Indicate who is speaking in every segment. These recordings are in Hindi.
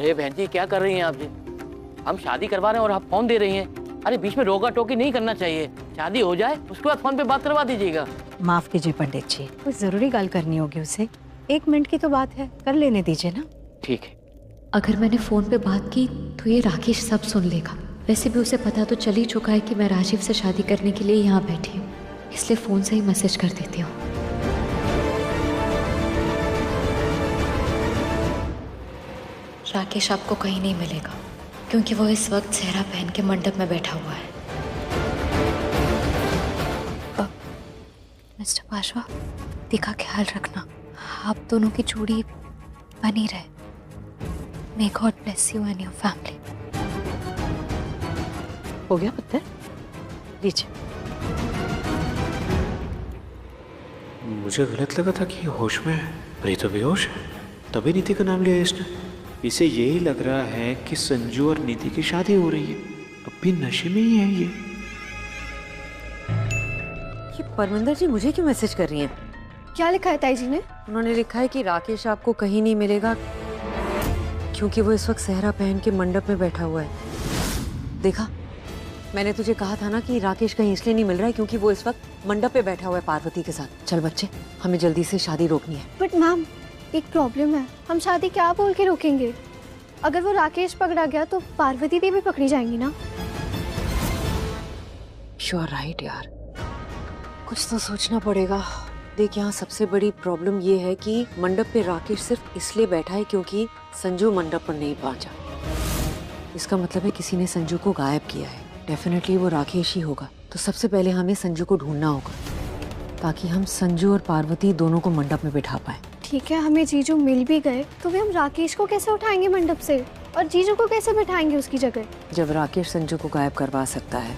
Speaker 1: अरे बहन जी क्या कर रही हैं आप जी? हम शादी करवा रहे हैं और आप फोन दे रही हैं। अरे बीच में रोका टोकी नहीं करना चाहिए। शादी हो जाए उसके बाद फोन पे बात करवा दीजिएगा।
Speaker 2: माफ कीजिए पंडित जी, कोई जरूरी गल करनी होगी उसे। 1 मिनट की तो बात है, कर लेने दीजिए ना।
Speaker 1: ठीक है।
Speaker 3: अगर मैंने फोन पे बात की तो ये राकेश सब सुन लेगा। वैसे भी उसे पता तो चल ही चुका है कि मैं राजीव से शादी करने के लिए यहाँ बैठी हूँ, इसलिए फोन से ही मैसेज कर देती हूँ। राकेश आपको कहीं नहीं मिलेगा क्योंकि वो इस वक्त सेहरा पहन के मंडप में बैठा हुआ है। मिस्टर पाशवा, दिखा ख्याल रखना, आप दोनों की जोड़ी बनी रहे। May God bless you and your family.
Speaker 2: हो गया पत्थर? लीजिए।
Speaker 4: मुझे गलत लगा था कि ये होश में है, पर ये तो बेहोश है। तभी नीति का नाम लिया इसने। इसे यही लग रहा है कि संजू और नीति की शादी हो रही है। अब भी नशे में ही है ये।
Speaker 2: परमिंदर जी मुझे क्यों मैसेज कर रही हैं?
Speaker 5: क्या लिखा है ताई जी ने?
Speaker 2: उन्होंने लिखा है कि राकेश आपको कहीं नहीं मिलेगा क्योंकि वो इस वक्त सेहरा पहन के मंडप में बैठा हुआ है। देखा, मैंने तुझे कहा था ना कि राकेश कहीं इसलिए नहीं मिल रहा है क्योंकि वो इस वक्त मंडप पे बैठा हुआ है पार्वती के साथ। चल बच्चे, हमें जल्दी से शादी रोकनी है।
Speaker 5: बट मैम, एक प्रॉब्लम है। हम शादी क्या बोल के रोकेंगे? अगर वो राकेश पकड़ा गया तो पार्वती दी भी पकड़ी जाएंगी ना।
Speaker 2: यू आर राइट यार, कुछ तो सोचना पड़ेगा। देख, यहाँ सबसे बड़ी प्रॉब्लम ये है कि मंडप पे राकेश सिर्फ इसलिए बैठा है क्योंकि संजू मंडप पर नहीं पहुंचा। इसका मतलब है किसी ने संजू को गायब किया है। डेफिनेटली वो राकेश ही होगा। तो सबसे पहले हमें संजू को ढूंढना होगा ताकि हम संजू और पार्वती दोनों को मंडप में बिठा पाए।
Speaker 5: ठीक है, हमें जीजू मिल भी गए तो भी हम राकेश को कैसे उठाएंगे मंडप से, और जीजू को कैसे बिठाएंगे उसकी जगह?
Speaker 2: जब राकेश संजू को गायब करवा सकता है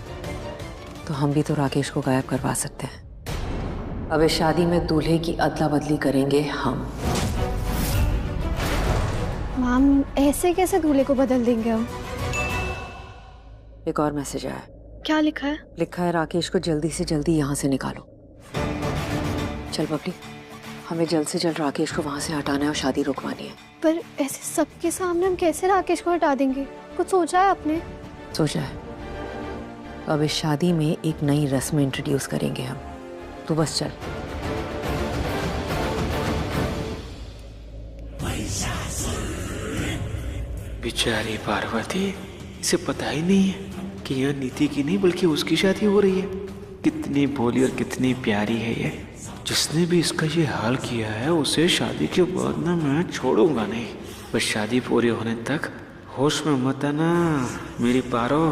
Speaker 2: तो हम भी तो राकेश को गायब करवा सकते हैं। अब इस शादी में दूल्हे की अदला बदली करेंगे हम।
Speaker 5: मैम, ऐसे कैसे दूल्हे को बदल देंगे हम?
Speaker 2: एक और मैसेज आया।
Speaker 5: क्या लिखा है?
Speaker 2: लिखा है राकेश को जल्दी से जल्दी यहाँ से निकालो। चल बबली, हमें जल्द से जल्द राकेश को वहाँ से हटाना है और शादी रुकवानी है।
Speaker 5: पर ऐसे सबके सामने हम कैसे राकेश को हटा देंगे? कुछ सोचा है आपने?
Speaker 2: सोचा है। अब इस शादी में एक नई रस्म इंट्रोड्यूस करेंगे हम। तू बस चल।
Speaker 4: बेचारी पार्वती, इसे पता ही नहीं है कि यह नीति की नहीं बल्कि उसकी शादी हो रही है। कितनी भोली और कितनी प्यारी है ये। जिसने भी इसका ये हाल किया है उसे शादी के बाद ना मैं छोड़ूंगा नहीं। बस शादी पूरी होने तक होश में मत आना मेरी पारो।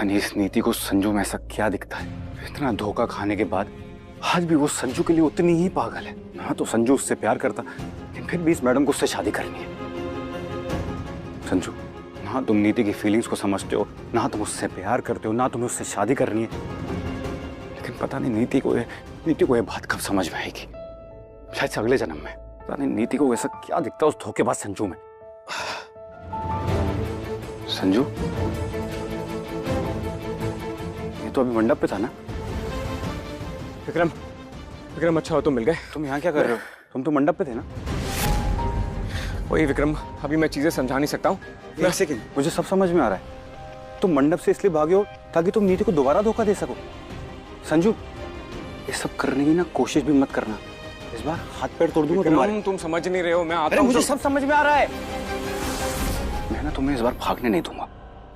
Speaker 6: नहीं, इस नीति को संजू में ऐसा क्या दिखता है? इतना धोखा खाने के बाद आज भी वो संजू के लिए उतनी ही पागल है। ना तो संजू उससे प्यार करता, लेकिन फिर भी इस मैडम को उससे शादी करनी है। संजू, ना तुम नीति की फीलिंग्स को समझते हो, ना तुम उससे प्यार करते हो, ना तुम्हें उससे शादी करनी है। लेकिन पता नहीं नीति को ये बात कब समझ में आएगी। शायद से अगले जन्म में। पता नहीं नीति को ऐसा क्या दिखता है उस धोखेबाज संजू में। संजू, तो अभी मंडप पे था ना?
Speaker 7: विक्रम अच्छा हो तुम मिल गए।
Speaker 6: तुम यहाँ क्या कर रहे हो? तुम तो मंडप पे थे ना?
Speaker 7: वही विक्रम, अभी मैं चीजें समझा नहीं सकता हूँ।
Speaker 6: एक सेकंड, मुझे सब समझ में आ रहा है। तुम मंडप से इसलिए भागे हो ताकि तुम नीति को दोबारा धोखा दे सको। संजू, ये सब करने की ना कोशिश भी मत करना। इस बार हाथ पैर तोड़ दूंगा तुम्हारे।
Speaker 7: तुम समझ नहीं रहे हो, मैं आता हूँ।
Speaker 6: मुझे सब समझ में आ रहा है। मैं ना तुम्हें इस बार भागने नहीं दूंगा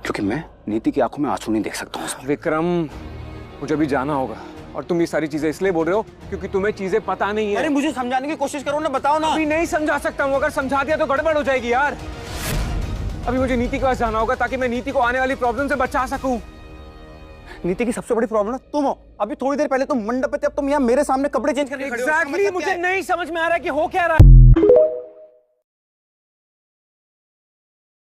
Speaker 6: क्योंकि मैं नीति की आंखों में आंसू नहीं देख सकता हूँ।
Speaker 7: विक्रम, मुझे भी जाना होगा और तुम ये सारी चीजें इसलिए बोल रहे हो क्योंकि तुम्हें चीजें पता नहीं है।
Speaker 6: अरे मुझे समझाने की कोशिश करो ना, बताओ ना।
Speaker 7: अभी नहीं समझा सकता हूँ, अगर समझा दिया तो गड़बड़ हो जाएगी यार। अभी मुझे नीति के पास जाना होगा ताकि मैं नीति को आने वाली प्रॉब्लम से बचा सकूं।
Speaker 6: नीति की सबसे बड़ी प्रॉब्लम तुम हो। अभी थोड़ी देर पहले तुम मंडप पे थे, अब तुम यहाँ मेरे सामने कपड़े चेंज करने खड़े हो।
Speaker 7: एग्जैक्टली, मुझे नहीं समझ में आ रहा है कि हो क्या रहा है।